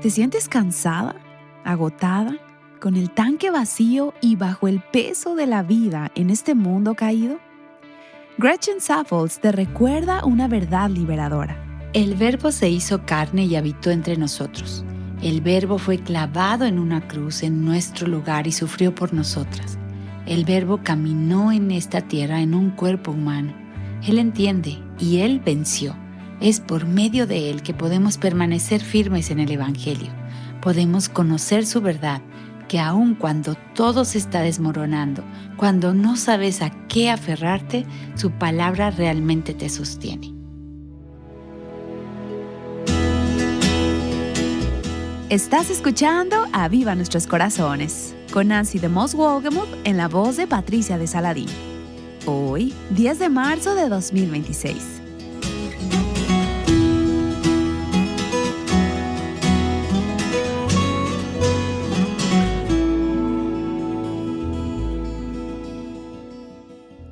¿Te sientes cansada, agotada, con el tanque vacío y bajo el peso de la vida en este mundo caído? Gretchen Saffels te recuerda una verdad liberadora. El Verbo se hizo carne y habitó entre nosotros. El Verbo fue clavado en una cruz en nuestro lugar y sufrió por nosotras. El Verbo caminó en esta tierra en un cuerpo humano. Él entiende y Él venció. Es por medio de Él que podemos permanecer firmes en el Evangelio. Podemos conocer su verdad, que aun cuando todo se está desmoronando, cuando no sabes a qué aferrarte, su palabra realmente te sostiene. Estás escuchando Aviva Nuestros Corazones, con Nancy de Moss Wolgemuth en la voz de Patricia de Saladín. Hoy, 10 de marzo de 2026.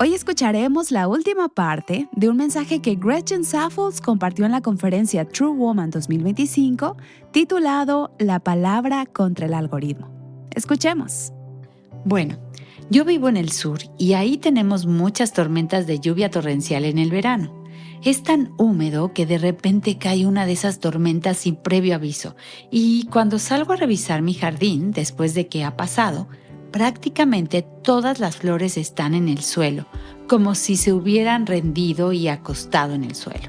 Hoy escucharemos la última parte de un mensaje que Gretchen Saffels compartió en la conferencia True Woman 2025, titulado La palabra contra el algoritmo. Escuchemos. Bueno, yo vivo en el sur y ahí tenemos muchas tormentas de lluvia torrencial en el verano. Es tan húmedo que de repente cae una de esas tormentas sin previo aviso y cuando salgo a revisar mi jardín después de que ha pasado, prácticamente todas las flores están en el suelo, como si se hubieran rendido y acostado en el suelo.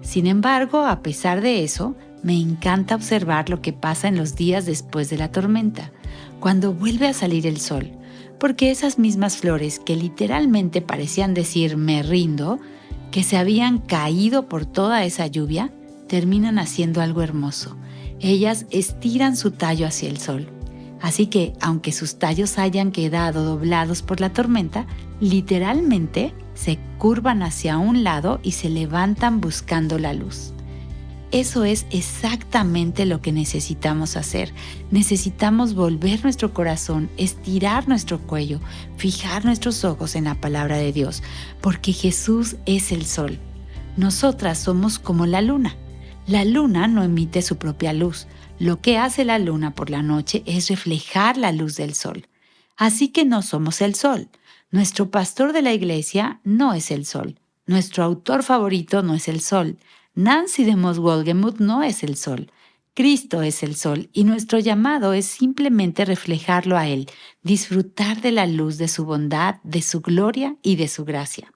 Sin embargo, a pesar de eso, me encanta observar lo que pasa en los días después de la tormenta, cuando vuelve a salir el sol, porque esas mismas flores que literalmente parecían decir "me rindo", que se habían caído por toda esa lluvia, terminan haciendo algo hermoso. Ellas estiran su tallo hacia el sol. Así que, aunque sus tallos hayan quedado doblados por la tormenta, literalmente se curvan hacia un lado y se levantan buscando la luz. Eso es exactamente lo que necesitamos hacer. Necesitamos volver nuestro corazón, estirar nuestro cuello, fijar nuestros ojos en la palabra de Dios, porque Jesús es el sol. Nosotras somos como la luna. La luna no emite su propia luz. Lo que hace la luna por la noche es reflejar la luz del sol. Así que no somos el sol. Nuestro pastor de la iglesia no es el sol. Nuestro autor favorito no es el sol. Nancy de Moss Wolgemuth no es el sol. Cristo es el sol y nuestro llamado es simplemente reflejarlo a Él, disfrutar de la luz de su bondad, de su gloria y de su gracia.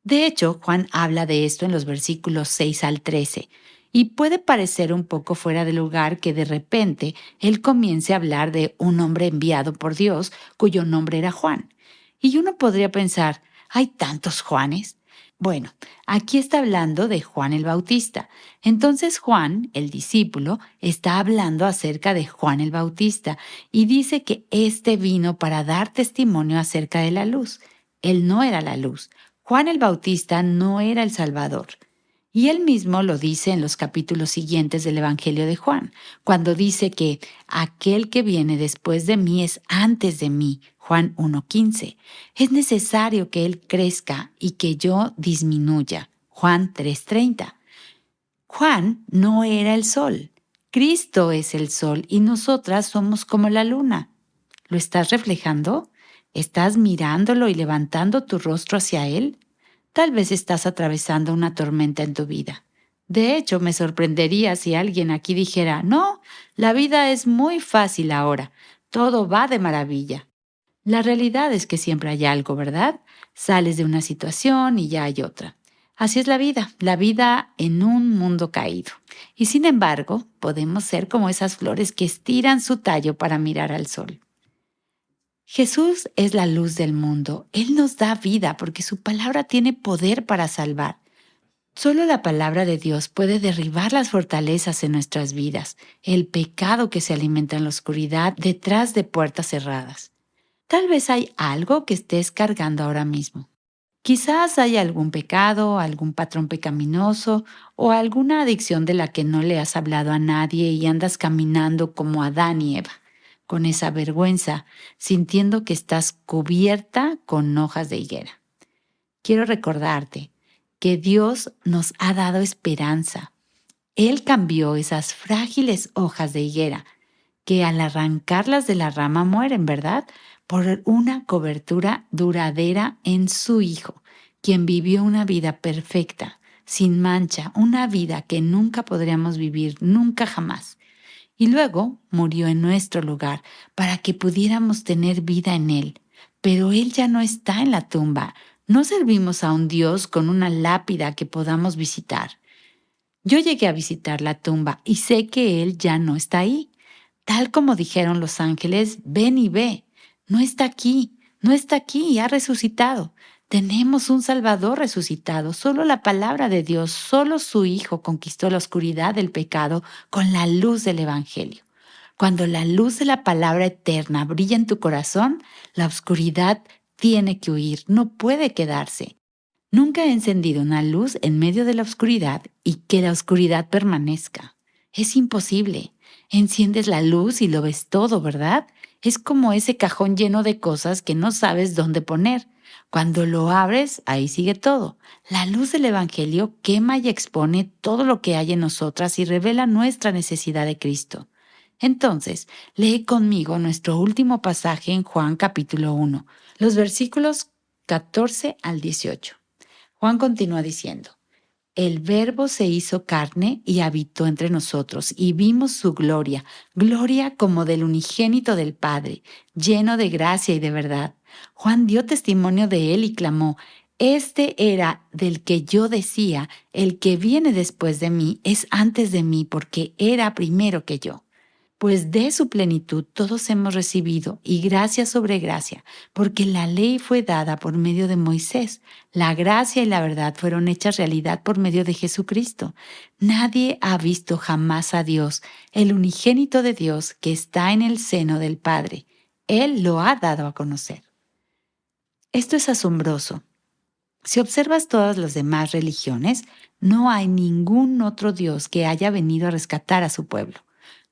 De hecho, Juan habla de esto en los versículos 6 al 13. Y puede parecer un poco fuera de lugar que de repente él comience a hablar de un hombre enviado por Dios cuyo nombre era Juan. Y uno podría pensar, ¿hay tantos Juanes? Bueno, aquí está hablando de Juan el Bautista. Entonces Juan, el discípulo, está hablando acerca de Juan el Bautista y dice que éste vino para dar testimonio acerca de la luz. Él no era la luz. Juan el Bautista no era el Salvador. Y él mismo lo dice en los capítulos siguientes del Evangelio de Juan, cuando dice que aquel que viene después de mí es antes de mí, Juan 1:15. Es necesario que él crezca y que yo disminuya, Juan 3:30. Juan no era el sol, Cristo es el sol y nosotras somos como la luna. ¿Lo estás reflejando? ¿Estás mirándolo y levantando tu rostro hacia él? Tal vez estás atravesando una tormenta en tu vida. De hecho, me sorprendería si alguien aquí dijera, no, la vida es muy fácil ahora, todo va de maravilla. La realidad es que siempre hay algo, ¿verdad? Sales de una situación y ya hay otra. Así es la vida en un mundo caído. Y sin embargo, podemos ser como esas flores que estiran su tallo para mirar al sol. Jesús es la luz del mundo. Él nos da vida porque su palabra tiene poder para salvar. Solo la palabra de Dios puede derribar las fortalezas en nuestras vidas, el pecado que se alimenta en la oscuridad detrás de puertas cerradas. Tal vez hay algo que estés cargando ahora mismo. Quizás hay algún pecado, algún patrón pecaminoso o alguna adicción de la que no le has hablado a nadie y andas caminando como Adán y Eva, con esa vergüenza, sintiendo que estás cubierta con hojas de higuera. Quiero recordarte que Dios nos ha dado esperanza. Él cambió esas frágiles hojas de higuera, que al arrancarlas de la rama mueren, ¿verdad? Por una cobertura duradera en su Hijo, quien vivió una vida perfecta, sin mancha, una vida que nunca podríamos vivir, nunca jamás. Y luego murió en nuestro lugar para que pudiéramos tener vida en Él. Pero Él ya no está en la tumba. No servimos a un Dios con una lápida que podamos visitar. Yo llegué a visitar la tumba y sé que Él ya no está ahí. Tal como dijeron los ángeles, ven y ve. No está aquí, no está aquí, ha resucitado. Tenemos un Salvador resucitado. Solo la palabra de Dios, solo su Hijo conquistó la oscuridad del pecado con la luz del Evangelio. Cuando la luz de la palabra eterna brilla en tu corazón, la oscuridad tiene que huir, no puede quedarse. Nunca he encendido una luz en medio de la oscuridad y que la oscuridad permanezca. Es imposible. Enciendes la luz y lo ves todo, ¿verdad? Es como ese cajón lleno de cosas que no sabes dónde poner. Cuando lo abres, ahí sigue todo. La luz del Evangelio quema y expone todo lo que hay en nosotras y revela nuestra necesidad de Cristo. Entonces, lee conmigo nuestro último pasaje en Juan capítulo 1, los versículos 14 al 18. Juan continúa diciendo: el Verbo se hizo carne y habitó entre nosotros, y vimos su gloria, gloria como del unigénito del Padre, lleno de gracia y de verdad. Juan dio testimonio de él y clamó: este era del que yo decía, el que viene después de mí es antes de mí, porque era primero que yo. Pues de su plenitud todos hemos recibido, y gracia sobre gracia, porque la ley fue dada por medio de Moisés. La gracia y la verdad fueron hechas realidad por medio de Jesucristo. Nadie ha visto jamás a Dios, el unigénito de Dios que está en el seno del Padre. Él lo ha dado a conocer. Esto es asombroso. Si observas todas las demás religiones, no hay ningún otro Dios que haya venido a rescatar a su pueblo.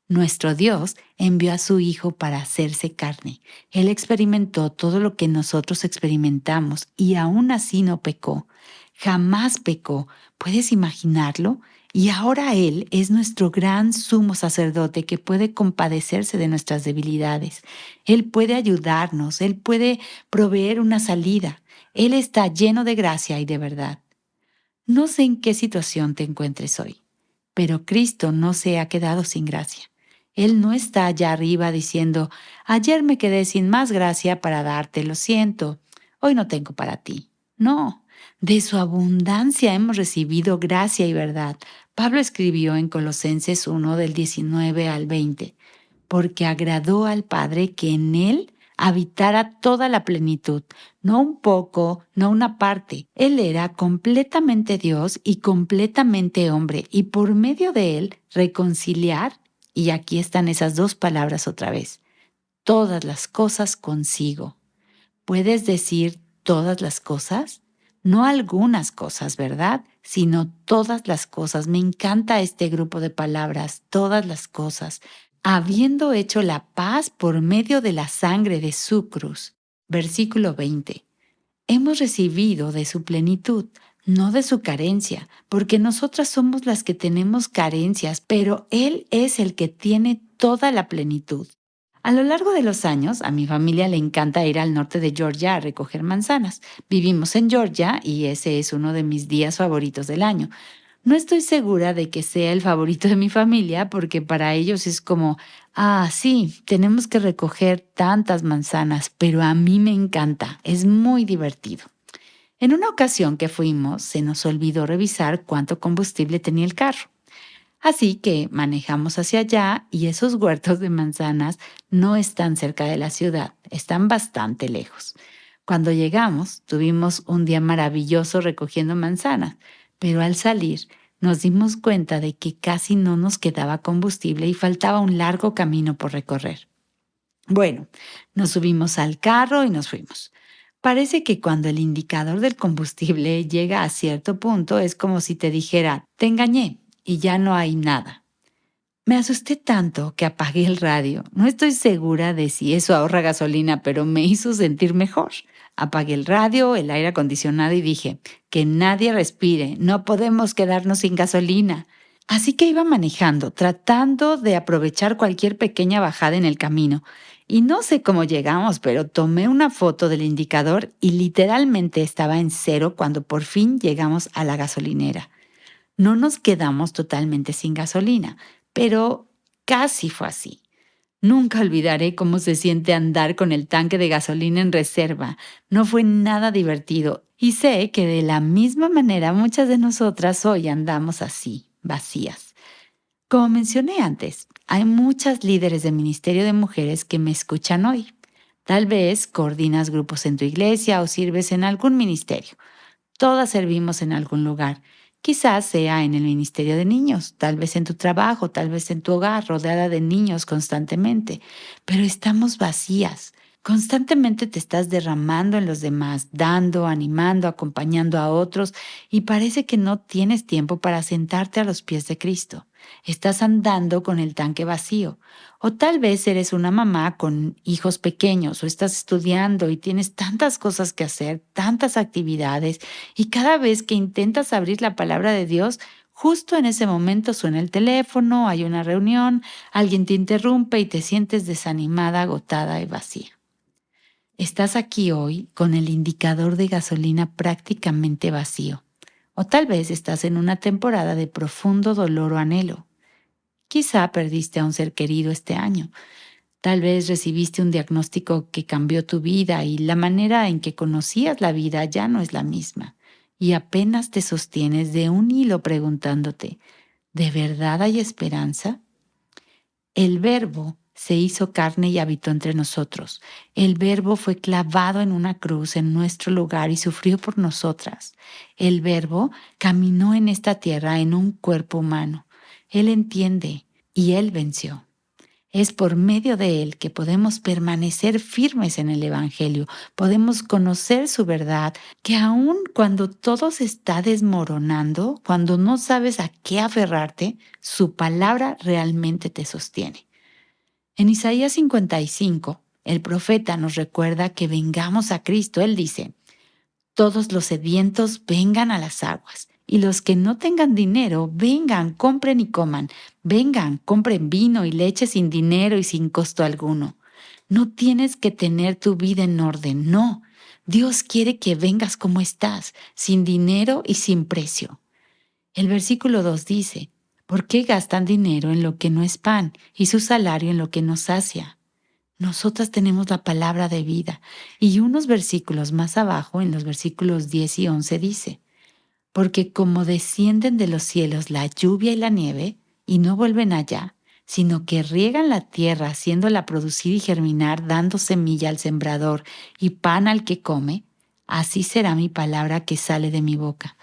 Nuestro Dios envió a su Hijo para hacerse carne. Él experimentó todo lo que nosotros experimentamos y aún así no pecó. Jamás pecó. ¿Puedes imaginarlo? Y ahora Él es nuestro gran sumo sacerdote que puede compadecerse de nuestras debilidades. Él puede ayudarnos. Él puede proveer una salida. Él está lleno de gracia y de verdad. No sé en qué situación te encuentres hoy, pero Cristo no se ha quedado sin gracia. Él no está allá arriba diciendo: ayer me quedé sin más gracia para darte, lo siento, hoy no tengo para ti. No, de su abundancia hemos recibido gracia y verdad. Pablo escribió en Colosenses 1 del 19 al 20, porque agradó al Padre que en él habitara toda la plenitud, no un poco, no una parte. Él era completamente Dios y completamente hombre, y por medio de él reconciliar. Y aquí están esas dos palabras otra vez: todas las cosas consigo. ¿Puedes decir todas las cosas? No algunas cosas, ¿verdad? Sino todas las cosas. Me encanta este grupo de palabras, todas las cosas. Habiendo hecho la paz por medio de la sangre de su cruz. Versículo 20. Hemos recibido de su plenitud, no de su carencia, porque nosotras somos las que tenemos carencias, pero Él es el que tiene toda la plenitud. A lo largo de los años, a mi familia le encanta ir al norte de Georgia a recoger manzanas. Vivimos en Georgia y ese es uno de mis días favoritos del año. No estoy segura de que sea el favorito de mi familia, porque para ellos es como: sí, tenemos que recoger tantas manzanas, pero a mí me encanta, es muy divertido. En una ocasión que fuimos, se nos olvidó revisar cuánto combustible tenía el carro. Así que manejamos hacia allá y esos huertos de manzanas no están cerca de la ciudad, están bastante lejos. Cuando llegamos, tuvimos un día maravilloso recogiendo manzanas, pero al salir nos dimos cuenta de que casi no nos quedaba combustible y faltaba un largo camino por recorrer. Bueno, nos subimos al carro y nos fuimos. Parece que cuando el indicador del combustible llega a cierto punto es como si te dijera: te engañé y ya no hay nada. Me asusté tanto que apagué el radio. No estoy segura de si eso ahorra gasolina, pero me hizo sentir mejor. Apagué el radio, el aire acondicionado y dije: que nadie respire, no podemos quedarnos sin gasolina. Así que iba manejando, tratando de aprovechar cualquier pequeña bajada en el camino. Y no sé cómo llegamos, pero tomé una foto del indicador y literalmente estaba en cero cuando por fin llegamos a la gasolinera. No nos quedamos totalmente sin gasolina, pero casi fue así. Nunca olvidaré cómo se siente andar con el tanque de gasolina en reserva. No fue nada divertido y sé que de la misma manera muchas de nosotras hoy andamos así, vacías. Como mencioné antes, hay muchas líderes de ministerio de mujeres que me escuchan hoy. Tal vez coordinas grupos en tu iglesia o sirves en algún ministerio. Todas servimos en algún lugar. Quizás sea en el ministerio de niños, tal vez en tu trabajo, tal vez en tu hogar, rodeada de niños constantemente. Pero estamos vacías. Constantemente te estás derramando en los demás, dando, animando, acompañando a otros y parece que no tienes tiempo para sentarte a los pies de Cristo. Estás andando con el tanque vacío. O tal vez eres una mamá con hijos pequeños o estás estudiando y tienes tantas cosas que hacer, tantas actividades y cada vez que intentas abrir la palabra de Dios, justo en ese momento suena el teléfono, hay una reunión, alguien te interrumpe y te sientes desanimada, agotada y vacía. Estás aquí hoy con el indicador de gasolina prácticamente vacío. O tal vez estás en una temporada de profundo dolor o anhelo. Quizá perdiste a un ser querido este año. Tal vez recibiste un diagnóstico que cambió tu vida y la manera en que conocías la vida ya no es la misma. Y apenas te sostienes de un hilo preguntándote, ¿de verdad hay esperanza? El Verbo se hizo carne y habitó entre nosotros. El Verbo fue clavado en una cruz en nuestro lugar y sufrió por nosotras. El Verbo caminó en esta tierra en un cuerpo humano. Él entiende y Él venció. Es por medio de Él que podemos permanecer firmes en el Evangelio, podemos conocer su verdad, que aun cuando todo se está desmoronando, cuando no sabes a qué aferrarte, su palabra realmente te sostiene. En Isaías 55, el profeta nos recuerda que vengamos a Cristo. Él dice, todos los sedientos vengan a las aguas, y los que no tengan dinero, vengan, compren y coman. Vengan, compren vino y leche sin dinero y sin costo alguno. No tienes que tener tu vida en orden, no. Dios quiere que vengas como estás, sin dinero y sin precio. El versículo 2 dice, ¿por qué gastan dinero en lo que no es pan y su salario en lo que no sacia? Nosotras tenemos la palabra de vida y unos versículos más abajo, en los versículos 10 y 11 dice, porque como descienden de los cielos la lluvia y la nieve y no vuelven allá, sino que riegan la tierra haciéndola producir y germinar, dando semilla al sembrador y pan al que come, así será mi palabra que sale de mi boca.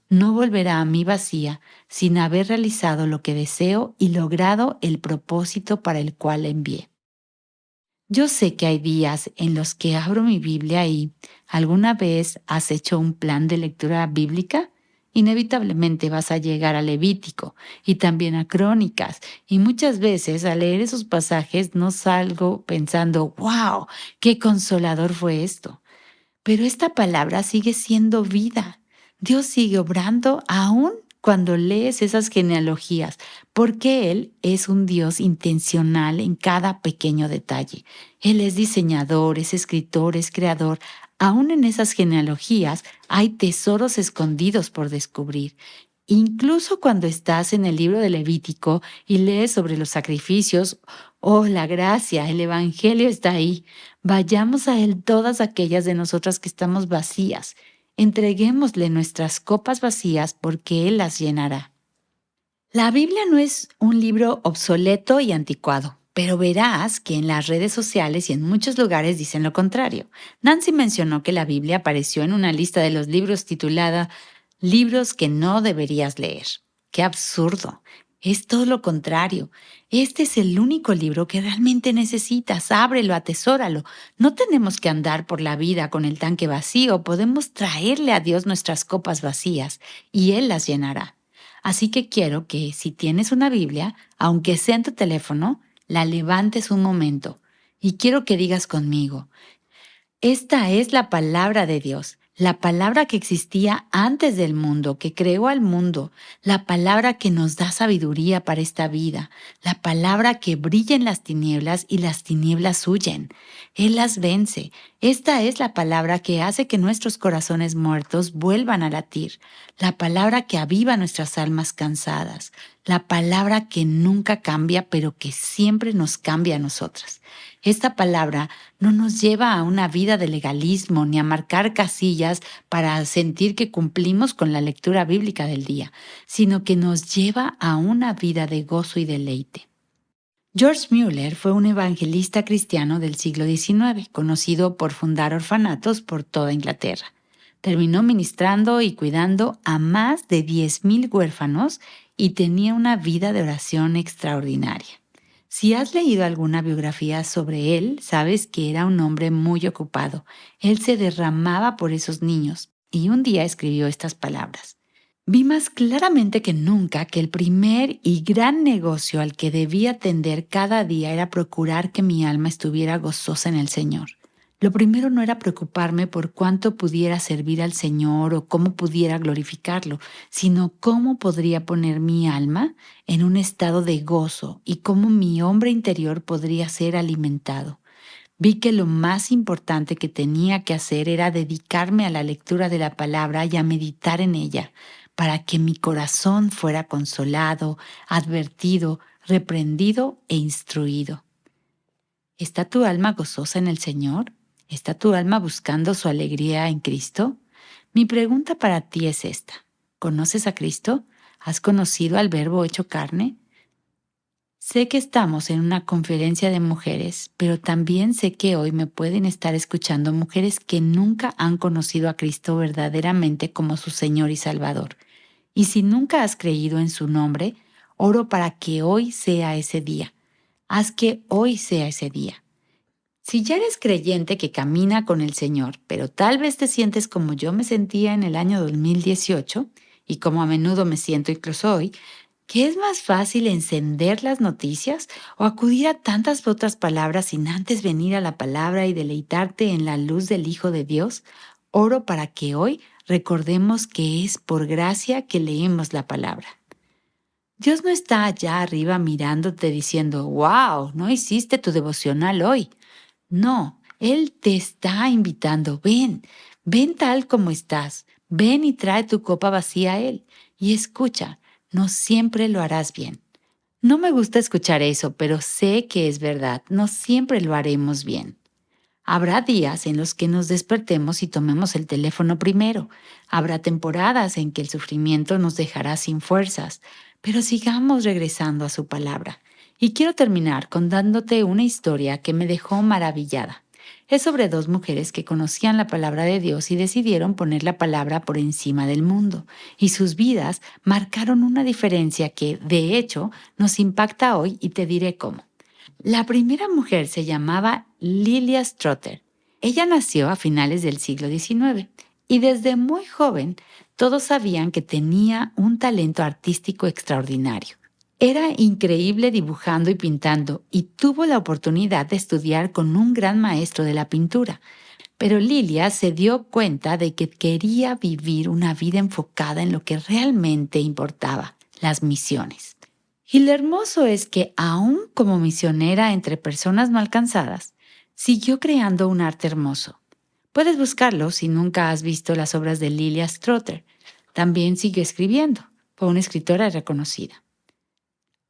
No volverá a mí vacía sin haber realizado lo que deseo y logrado el propósito para el cual la envié. Yo sé que hay días en los que abro mi Biblia y ¿alguna vez has hecho un plan de lectura bíblica? Inevitablemente vas a llegar a Levítico y también a Crónicas y muchas veces al leer esos pasajes no salgo pensando, ¡wow! ¡Qué consolador fue esto! Pero esta palabra sigue siendo vida. Dios sigue obrando aún cuando lees esas genealogías, porque Él es un Dios intencional en cada pequeño detalle. Él es diseñador, es escritor, es creador. Aún en esas genealogías hay tesoros escondidos por descubrir. Incluso cuando estás en el libro de Levítico y lees sobre los sacrificios, oh, la gracia, el Evangelio está ahí. Vayamos a Él todas aquellas de nosotras que estamos vacías. Entreguémosle nuestras copas vacías porque Él las llenará. La Biblia no es un libro obsoleto y anticuado, pero verás que en las redes sociales y en muchos lugares dicen lo contrario. Nancy mencionó que la Biblia apareció en una lista de los libros titulada Libros que no deberías leer. ¡Qué absurdo! Es todo lo contrario. Este es el único libro que realmente necesitas. Ábrelo, atesóralo. No tenemos que andar por la vida con el tanque vacío. Podemos traerle a Dios nuestras copas vacías y Él las llenará. Así que quiero que si tienes una Biblia, aunque sea en tu teléfono, la levantes un momento. Y quiero que digas conmigo, esta es la palabra de Dios. la palabra que existía antes del mundo, que creó al mundo, la palabra que nos da sabiduría para esta vida, la palabra que brilla en las tinieblas y las tinieblas huyen. Él las vence. Esta es la palabra que hace que nuestros corazones muertos vuelvan a latir, la palabra que aviva nuestras almas cansadas, la palabra que nunca cambia, pero que siempre nos cambia a nosotras. Esta palabra no nos lleva a una vida de legalismo ni a marcar casillas para sentir que cumplimos con la lectura bíblica del día, sino que nos lleva a una vida de gozo y deleite. George Mueller fue un evangelista cristiano del siglo XIX, conocido por fundar orfanatos por toda Inglaterra. Terminó ministrando y cuidando a más de 10,000 huérfanos y tenía una vida de oración extraordinaria. Si has leído alguna biografía sobre él, sabes que era un hombre muy ocupado. Él se derramaba por esos niños y un día escribió estas palabras. Vi más claramente que nunca que el primer y gran negocio al que debía atender cada día era procurar que mi alma estuviera gozosa en el Señor. Lo primero no era preocuparme por cuánto pudiera servir al Señor o cómo pudiera glorificarlo, sino cómo podría poner mi alma en un estado de gozo y cómo mi hombre interior podría ser alimentado. Vi que lo más importante que tenía que hacer era dedicarme a la lectura de la palabra y a meditar en ella, para que mi corazón fuera consolado, advertido, reprendido e instruido. ¿Está tu alma gozosa en el Señor? ¿Está tu alma buscando su alegría en Cristo? Mi pregunta para ti es esta. ¿Conoces a Cristo? ¿Has conocido al Verbo hecho carne? Sé que estamos en una conferencia de mujeres, pero también sé que hoy me pueden estar escuchando mujeres que nunca han conocido a Cristo verdaderamente como su Señor y Salvador. Y si nunca has creído en su nombre, oro para que hoy sea ese día. Haz que hoy sea ese día. Si ya eres creyente que camina con el Señor, pero tal vez te sientes como yo me sentía en el año 2018 y como a menudo me siento incluso hoy, que es más fácil encender las noticias o acudir a tantas otras palabras sin antes venir a la palabra y deleitarte en la luz del Hijo de Dios, oro para que hoy recordemos que es por gracia que leemos la palabra. Dios no está allá arriba mirándote diciendo, «Wow, no hiciste tu devocional hoy». No, Él te está invitando, ven tal como estás, ven y trae tu copa vacía a Él. Y escucha, no siempre lo harás bien. No me gusta escuchar eso, pero sé que es verdad, no siempre lo haremos bien. Habrá días en los que nos despertemos y tomemos el teléfono primero. Habrá temporadas en que el sufrimiento nos dejará sin fuerzas, pero sigamos regresando a su palabra. Y quiero terminar contándote una historia que me dejó maravillada. Es sobre 2 mujeres que conocían la palabra de Dios y decidieron poner la palabra por encima del mundo. Y sus vidas marcaron una diferencia que, de hecho, nos impacta hoy y te diré cómo. La primera mujer se llamaba Lilia Strotter. Ella nació a finales del siglo XIX y desde muy joven todos sabían que tenía un talento artístico extraordinario. Era increíble dibujando y pintando y tuvo la oportunidad de estudiar con un gran maestro de la pintura. Pero Lilia se dio cuenta de que quería vivir una vida enfocada en lo que realmente importaba, las misiones. Y lo hermoso es que aún como misionera entre personas no alcanzadas, siguió creando un arte hermoso. Puedes buscarlo si nunca has visto las obras de Lilia Strotter. También siguió escribiendo. Fue una escritora reconocida.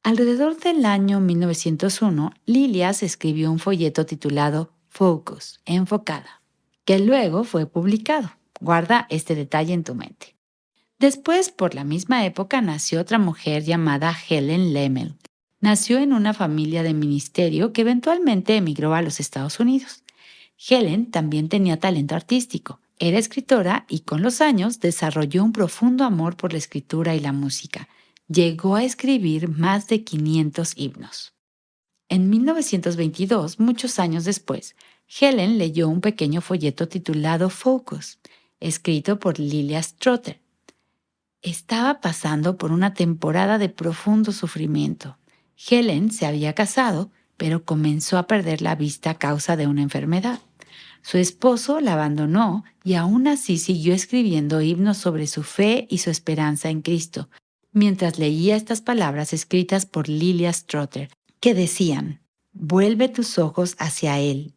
Alrededor del año 1901, Lilia escribió un folleto titulado Focus, enfocada, que luego fue publicado. Guarda este detalle en tu mente. Después, por la misma época, nació otra mujer llamada Helen Lemmel. Nació en una familia de ministerio que eventualmente emigró a los Estados Unidos. Helen también tenía talento artístico. Era escritora y con los años desarrolló un profundo amor por la escritura y la música. Llegó a escribir más de 500 himnos. En 1922, muchos años después, Helen leyó un pequeño folleto titulado Focus, escrito por Lilia Strotter. Estaba pasando por una temporada de profundo sufrimiento. Helen se había casado, pero comenzó a perder la vista a causa de una enfermedad. Su esposo la abandonó y aún así siguió escribiendo himnos sobre su fe y su esperanza en Cristo, mientras leía estas palabras escritas por Lilia Strotter, que decían: «Vuelve tus ojos hacia Él,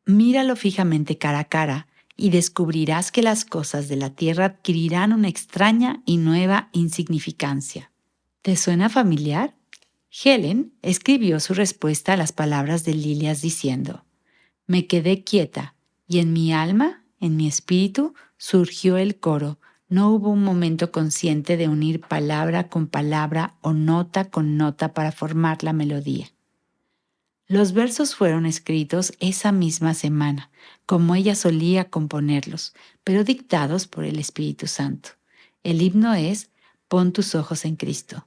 míralo fijamente cara a cara, y descubrirás que las cosas de la tierra adquirirán una extraña y nueva insignificancia». ¿Te suena familiar? Helen escribió su respuesta a las palabras de Lilias diciendo: «Me quedé quieta, y en mi alma, en mi espíritu, surgió el coro. No hubo un momento consciente de unir palabra con palabra o nota con nota para formar la melodía». Los versos fueron escritos esa misma semana, como ella solía componerlos, pero dictados por el Espíritu Santo. El himno es «Pon tus ojos en Cristo».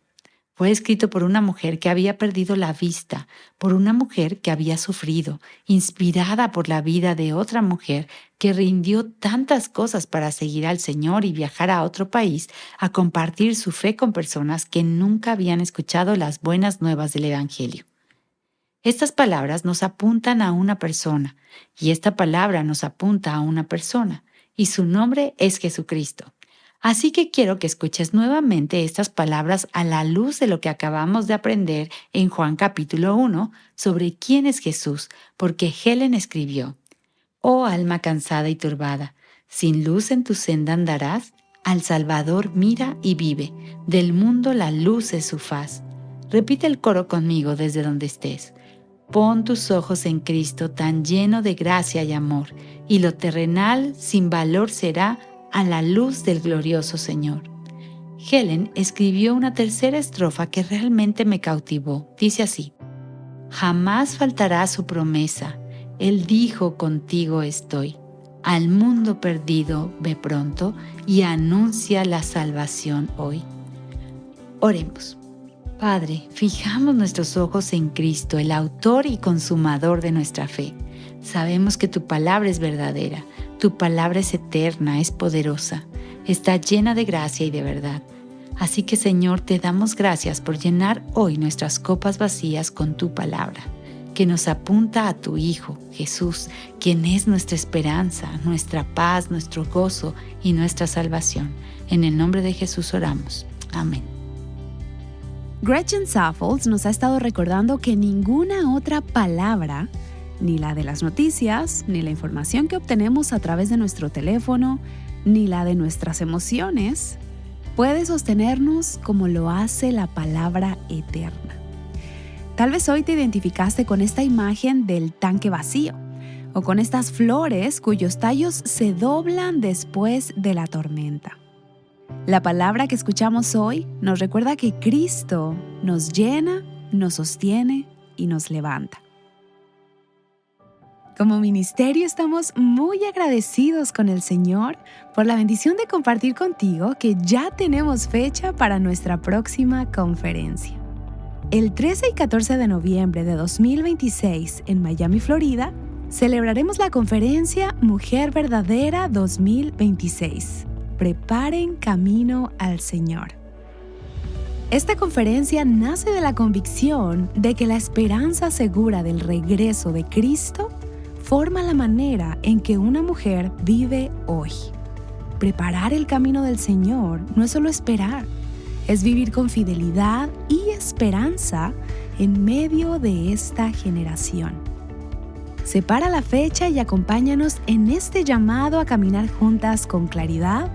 Fue escrito por una mujer que había perdido la vista, por una mujer que había sufrido, inspirada por la vida de otra mujer que rindió tantas cosas para seguir al Señor y viajar a otro país a compartir su fe con personas que nunca habían escuchado las buenas nuevas del Evangelio. Estas palabras nos apuntan a una persona, y esta palabra nos apunta a una persona, y su nombre es Jesucristo. Así que quiero que escuches nuevamente estas palabras a la luz de lo que acabamos de aprender en Juan capítulo 1 sobre quién es Jesús, porque Helen escribió: «Oh alma cansada y turbada, sin luz en tu senda andarás, al Salvador mira y vive, del mundo la luz es su faz». Repite el coro conmigo desde donde estés. Pon tus ojos en Cristo tan lleno de gracia y amor, y lo terrenal sin valor será a la luz del glorioso Señor. Helen escribió una tercera estrofa que realmente me cautivó. Dice así: «Jamás faltará su promesa. Él dijo, contigo estoy. Al mundo perdido ve pronto y anuncia la salvación hoy». Oremos. Padre, fijamos nuestros ojos en Cristo, el autor y consumador de nuestra fe. Sabemos que tu palabra es verdadera, tu palabra es eterna, es poderosa, está llena de gracia y de verdad. Así que, Señor, te damos gracias por llenar hoy nuestras copas vacías con tu palabra, que nos apunta a tu Hijo, Jesús, quien es nuestra esperanza, nuestra paz, nuestro gozo y nuestra salvación. En el nombre de Jesús oramos. Amén. Gretchen Saffold nos ha estado recordando que ninguna otra palabra, ni la de las noticias, ni la información que obtenemos a través de nuestro teléfono, ni la de nuestras emociones, puede sostenernos como lo hace la palabra eterna. Tal vez hoy te identificaste con esta imagen del tanque vacío, o con estas flores cuyos tallos se doblan después de la tormenta. La palabra que escuchamos hoy nos recuerda que Cristo nos llena, nos sostiene y nos levanta. Como ministerio estamos muy agradecidos con el Señor por la bendición de compartir contigo que ya tenemos fecha para nuestra próxima conferencia. El 13 y 14 de noviembre de 2026 en Miami, Florida, celebraremos la conferencia Mujer Verdadera 2026. Preparen camino al Señor. Esta conferencia nace de la convicción de que la esperanza segura del regreso de Cristo forma la manera en que una mujer vive hoy. Preparar el camino del Señor no es solo esperar, es vivir con fidelidad y esperanza en medio de esta generación. Separa la fecha y acompáñanos en este llamado a caminar juntas con claridad,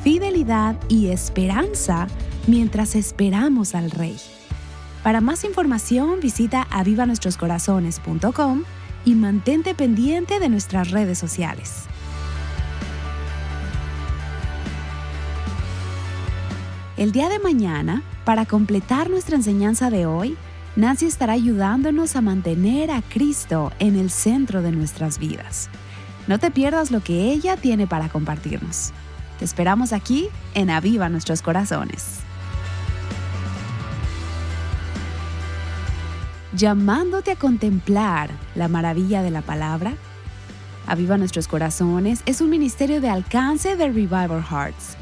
fidelidad y esperanza mientras esperamos al Rey. Para más información visita avivanuestroscorazones.com y mantente pendiente de nuestras redes sociales. El día de mañana, para completar nuestra enseñanza de hoy, Nancy estará ayudándonos a mantener a Cristo en el centro de nuestras vidas. No te pierdas lo que ella tiene para compartirnos. Te esperamos aquí en Aviva Nuestros Corazones. Llamándote a contemplar la maravilla de la palabra, Aviva Nuestros Corazones es un ministerio de alcance de Revival Hearts.